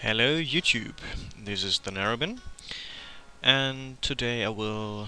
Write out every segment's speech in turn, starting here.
Hello YouTube, this is the Narrabin, and today I will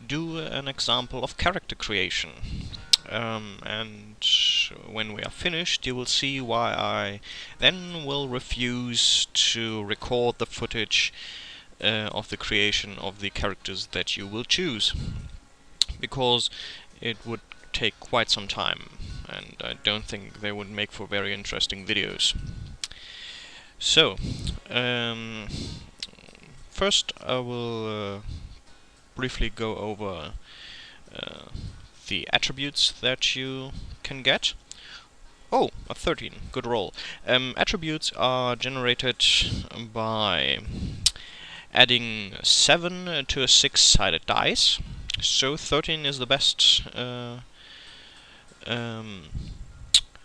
do an example of character creation. And when we are finished, you will see why I then will refuse to record the footage of the creation of the characters that you will choose, because it would take quite some time, and I don't think they would make for very interesting videos. So, first I will briefly go over the attributes that you can get. Oh, a 13, good roll. Attributes are generated by adding 7 to a 6-sided dice, so 13 is the best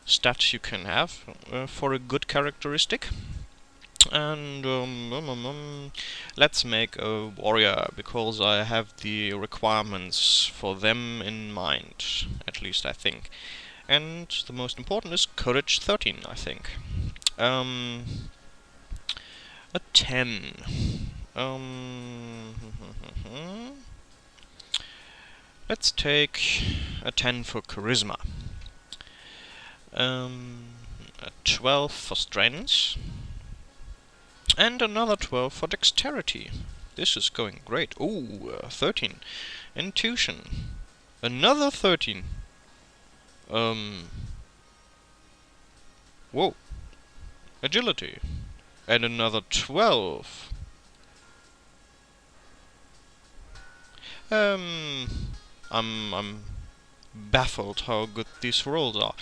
stat you can have for a good characteristic. And let's make a warrior, because I have the requirements for them in mind, at least I think. And the most important is courage 13, I think. A 10. Let's take a 10 for charisma. A 12 for strength. And another 12 for dexterity. This is going great. Ooh, 13. Intuition. Another 13. Whoa. Agility. And another 12. I'm baffled how good these rolls are.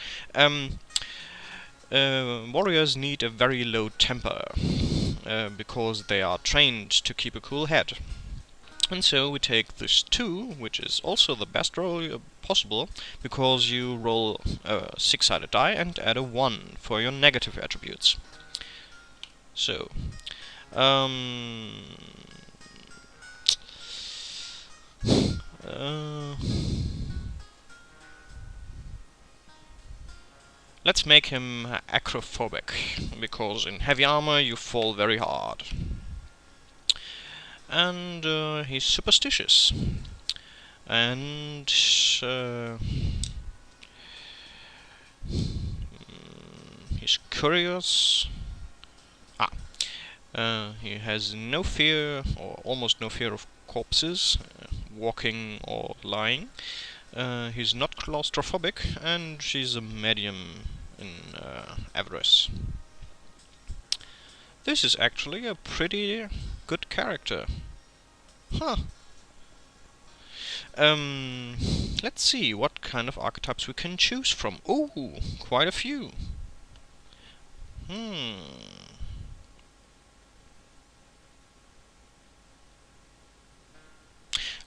Warriors need a very low temper, because they are trained to keep a cool head. And so we take this 2, which is also the best roll possible, because you roll a 6-sided die and add a 1 for your negative attributes. So, let's make him acrophobic, because in heavy armor you fall very hard. And he's superstitious. And he's curious. He has no fear, or almost no fear, of corpses, walking or lying. He's not claustrophobic, and she's a medium in avarice. This is actually a pretty good character. Huh. Let's see what kind of archetypes we can choose from. Ooh, quite a few.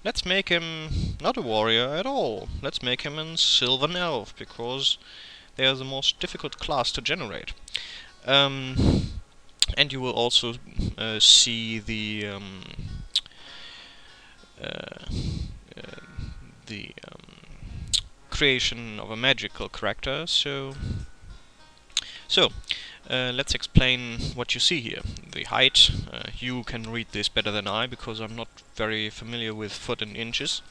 Let's make him not a warrior at all. Let's make him a Sylvan Elf, because they are the most difficult class to generate. And you will also see the creation of a magical character. So let's explain what you see here. The height, you can read this better than I, because I'm not very familiar with foot and inches.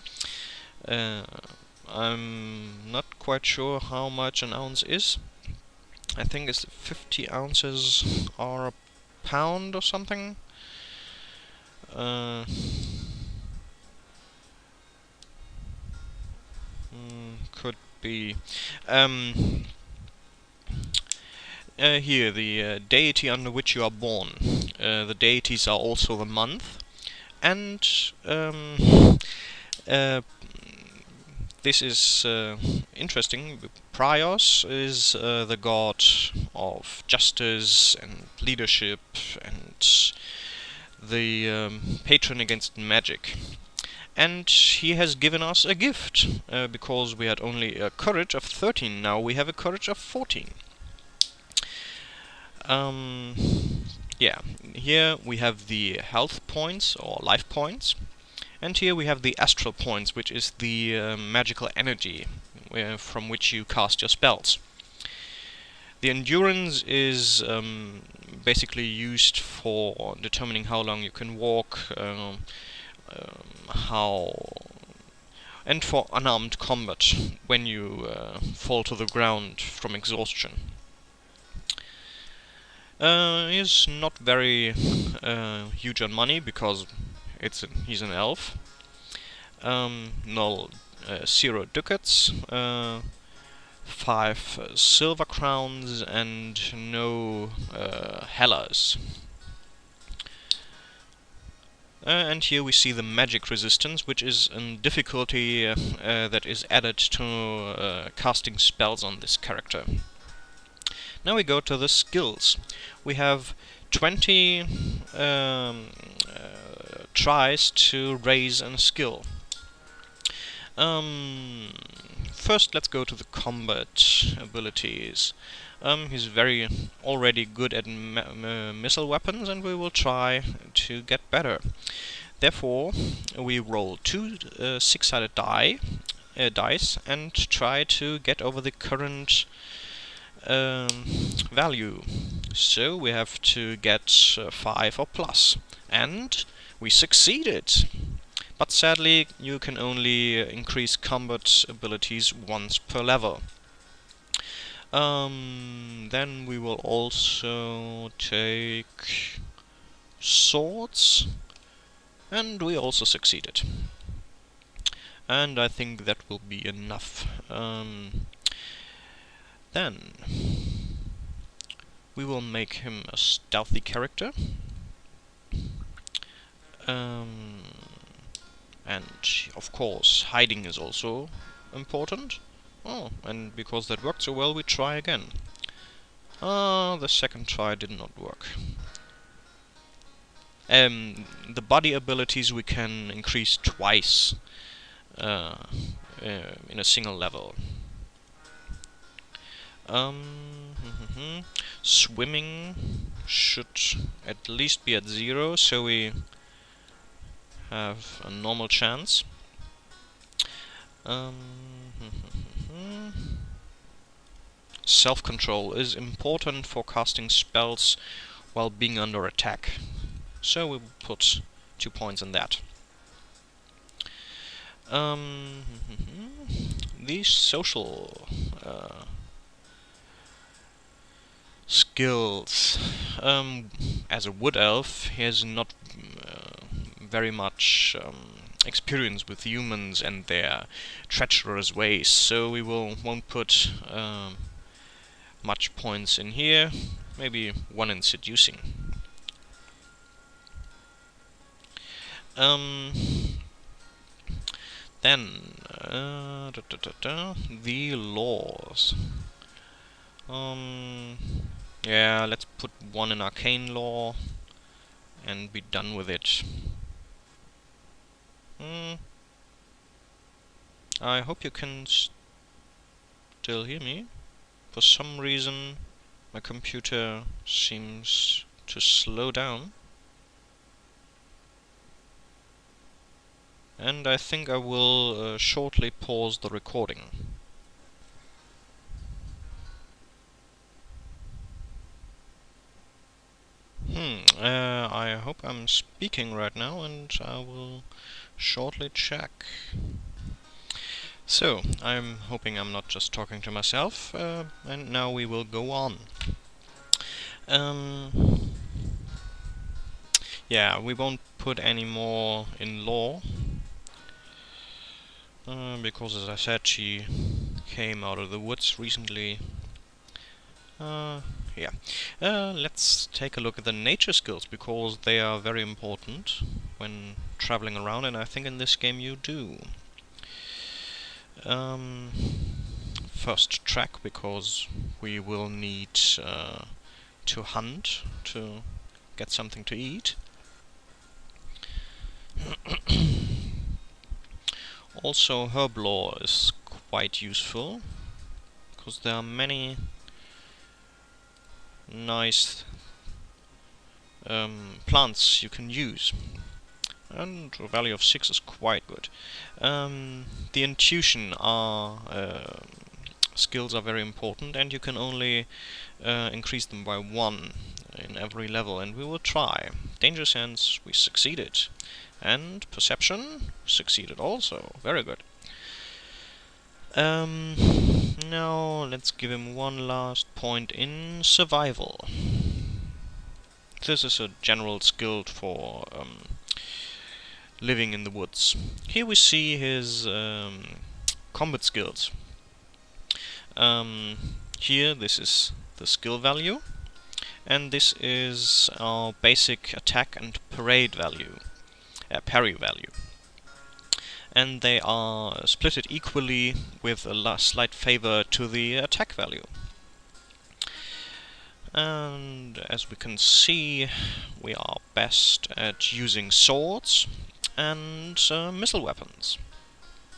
I'm not quite sure how much an ounce is. I think it's 50 ounces are a pound or something. Could be. Here, the deity under which you are born. The deities are also the month, and this is interesting. Prios is the god of justice and leadership, and the patron against magic. And he has given us a gift, because we had only a courage of 13, now we have a courage of 14. Yeah, here we have the health points, or life points, and here we have the astral points, which is the magical energy from which you cast your spells. The endurance is basically used for determining how long you can walk, how and for unarmed combat when you fall to the ground from exhaustion. He's not very huge on money because he's an elf. No, 0 ducats, 5 silver crowns, and no hellas. And here we see the magic resistance, which is a difficulty that is added to casting spells on this character. Now we go to the skills. We have 20 tries to raise a skill. First, let's go to the combat abilities. He's already good at missile weapons, and we will try to get better. Therefore, we roll 2 6-sided dice and try to get over the current value. So we have to get 5 or plus, and we succeeded. But sadly, you can only increase combat abilities once per level. Then we will also take swords, and we also succeeded. And I think that will be enough. Then we will make him a stealthy character. And of course, hiding is also important. Oh, and because that worked so well, we try again. The second try did not work. The body abilities we can increase twice in a single level. Swimming should at least be at 0, so we have a normal chance. Self-control is important for casting spells while being under attack, so we will put 2 points in that. These social skills. As a wood elf, he has not very much experience with humans and their treacherous ways, so we won't put much points in here. Maybe 1 in seducing. Then the laws. Yeah, let's put 1 in arcane law and be done with it. I hope you can still hear me. For some reason, my computer seems to slow down. And I think I will shortly pause the recording. I hope I'm speaking right now, and I will shortly check. So, I'm hoping I'm not just talking to myself, and now we will go on. Yeah, we won't put any more in law, because as I said, she came out of the woods recently. Yeah. Let's take a look at the nature skills, because they are very important when traveling around, and I think in this game you do. First track, because we will need to hunt to get something to eat. Also, herb lore is quite useful, because there are many nice plants you can use, and a value of 6 is quite good. The intuition are skills are very important, and you can only increase them by 1 in every level, and we will try. Danger sense, we succeeded. And perception, succeeded also. Very good. Now let's give him one last point in survival. This is a general skill for living in the woods. Here we see his combat skills. Here this is the skill value, and this is our basic attack and parry value. And they are splitted equally with a slight favor to the attack value. And as we can see, we are best at using swords and missile weapons.